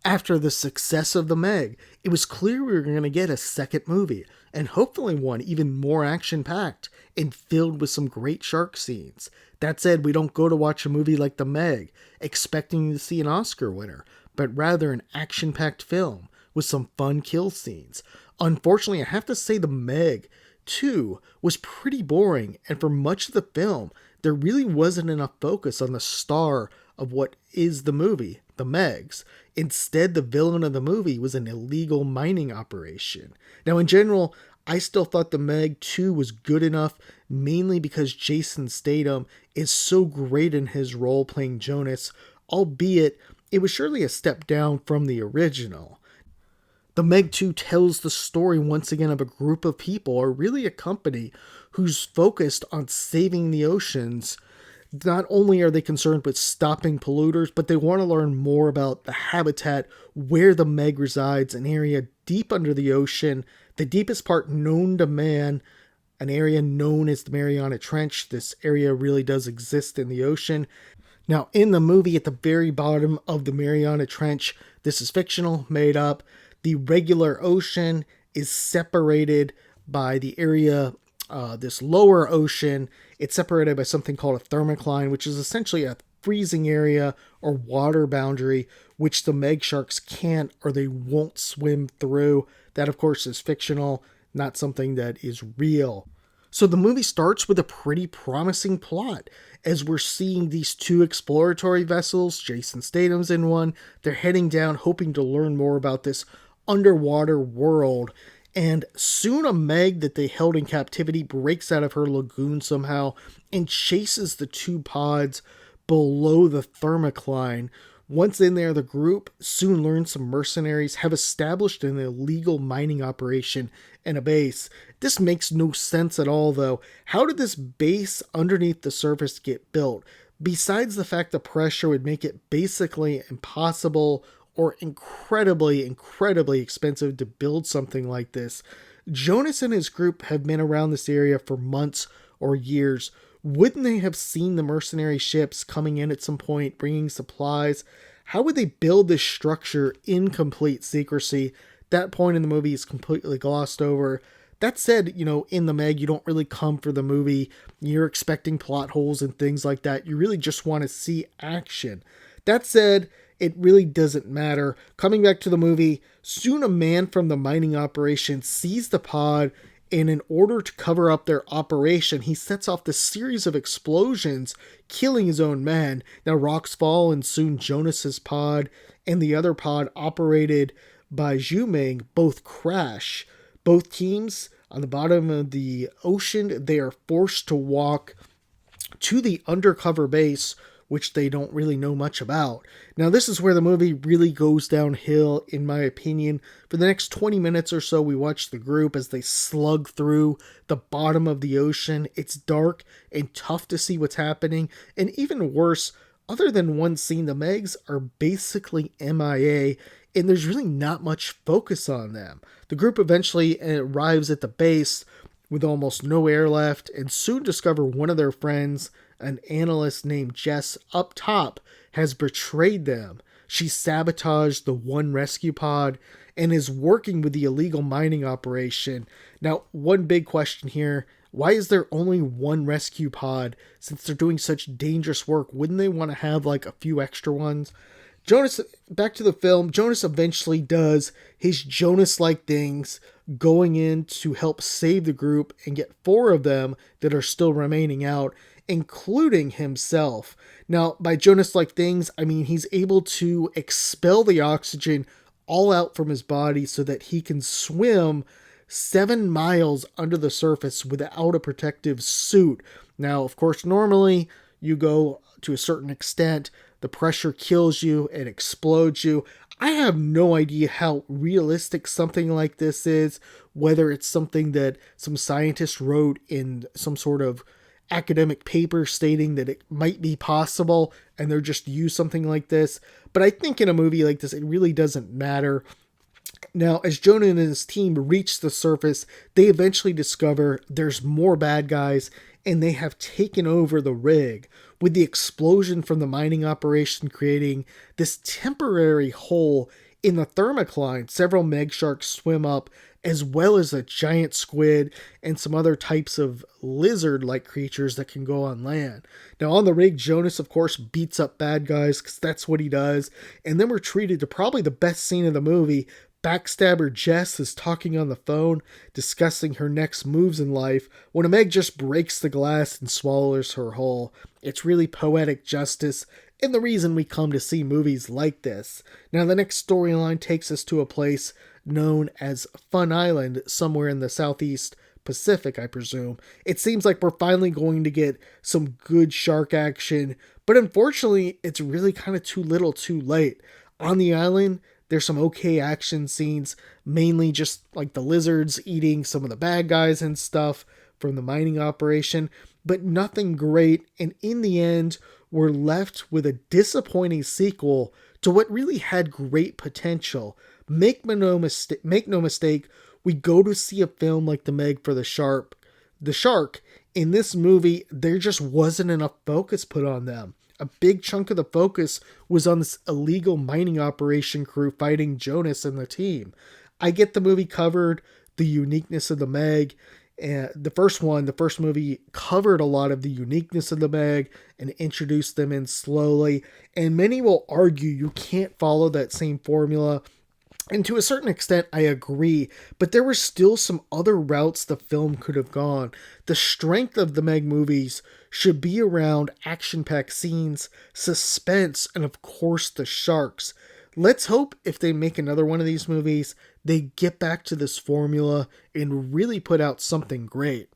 After the success of The Meg, it was clear we were going to get a second movie, and hopefully one even more action packed and filled with some great shark scenes. That said, we don't go to watch a movie like The Meg expecting to see an Oscar winner, but rather an action packed film with some fun kill scenes. Unfortunately, I have to say The Meg 2 was pretty boring, and for much of the film, there really wasn't enough focus on the star of what is the movie, the Megs. Instead, the villain of the movie was an illegal mining operation. Now, in general, I still thought the Meg 2 was good enough, mainly because Jason Statham is so great in his role playing Jonas, albeit it was surely a step down from the original. The Meg 2 tells the story once again of a group of people, or really a company, who's focused on saving the oceans. Not only are they concerned with stopping polluters, but they want to learn more about the habitat where the Meg resides, an area deep under the ocean, the deepest part known to man, an area known as the Mariana Trench. This area really does exist in the ocean. Now, in the movie, at the very bottom of the Mariana Trench, this is fictional, made up. The regular ocean is separated by the area, this lower ocean. It's separated by something called a thermocline, which is essentially a freezing area or water boundary, which the Meg sharks can't or they won't swim through. That, of course, is fictional, not something that is real. So the movie starts with a pretty promising plot, as we're seeing these two exploratory vessels. Jason Statham's in one. They're heading down, hoping to learn more about this underwater world, and soon a Meg that they held in captivity breaks out of her lagoon somehow and chases the two pods below the thermocline. Once in there, the group soon learns some mercenaries have established an illegal mining operation and a base. This makes no sense at all, though. How did this base underneath the surface get built? Besides the fact the pressure would make it basically impossible or incredibly expensive to build something like this. Jonas and his group have been around this area for months or years. Wouldn't they have seen the mercenary ships coming in at some point, bringing supplies? How would they build this structure in complete secrecy? That point in the movie is completely glossed over. That said, in the Meg, you don't really come for the movie. You're expecting plot holes and things like that. You really just want to see action. That said, it really doesn't matter. Coming back to the movie, soon a man from the mining operation sees the pod, and in order to cover up their operation, he sets off this series of explosions, killing his own men. Now rocks fall, and soon Jonas's pod and the other pod operated by Zhu both crash. Both teams on the bottom of the ocean, they are forced to walk to the undercover base, which they don't really know much about. Now, this is where the movie really goes downhill, in my opinion. For the next 20 minutes or so, we watch the group as they slug through the bottom of the ocean. It's dark and tough to see what's happening. And even worse, other than one scene, the Megs are basically MIA, and there's really not much focus on them. The group eventually arrives at the base with almost no air left, and soon discover one of their friends, an analyst named Jess, up top, has betrayed them. She sabotaged the one rescue pod and is working with the illegal mining operation. Now, one big question here: why is there only one rescue pod? Since they're doing such dangerous work, wouldn't they want to have like a few extra ones? Jonas, back to the film, Jonas eventually does his Jonas-like things, going in to help save the group and get 4 of them that are still remaining out, including himself. Now, by Jonas-like things, I mean he's able to expel the oxygen all out from his body so that he can swim 7 miles under the surface without a protective suit. Now, of course, normally you go to a certain extent, the pressure kills you, it explodes you. I have no idea how realistic something like this is, whether it's something that some scientist wrote in some sort of academic paper stating that it might be possible and they're just use something like this. But I think in a movie like this, it really doesn't matter. Now, as Jonah and his team reach the surface, they eventually discover there's more bad guys and they have taken over the rig, with the explosion from the mining operation creating this temporary hole In the thermocline, several Meg sharks swim up, as well as a giant squid and some other types of lizard-like creatures that can go on land. Now, on the rig, Jonas, of course, beats up bad guys because that's what he does. And then we're treated to probably the best scene of the movie. Backstabber Jess is talking on the phone, discussing her next moves in life, when a Meg just breaks the glass and swallows her whole. It's really poetic justice, and the reason we come to see movies like this. Now, the next storyline takes us to a place known as Fun Island, somewhere in the southeast Pacific, I presume. It seems like we're finally going to get some good shark action, but unfortunately, it's really kind of too little too late. On the island, there's some okay action scenes, mainly just like the lizards eating some of the bad guys and stuff from the mining operation, but nothing great. And in the end, we're left with a disappointing sequel to what really had great potential. Make no mistake, we go to see a film like The Meg for the shark. In this movie, there just wasn't enough focus put on them. A big chunk of the focus was on this illegal mining operation crew fighting Jonas and the team. I get the movie covered the uniqueness of the Meg. And the first movie covered a lot of the uniqueness of the Meg and introduced them in slowly. And many will argue you can't follow that same formula. And to a certain extent, I agree, but there were still some other routes the film could have gone. The strength of the Meg movies should be around action-packed scenes, suspense, and of course the sharks. Let's hope if they make another one of these movies, they get back to this formula and really put out something great.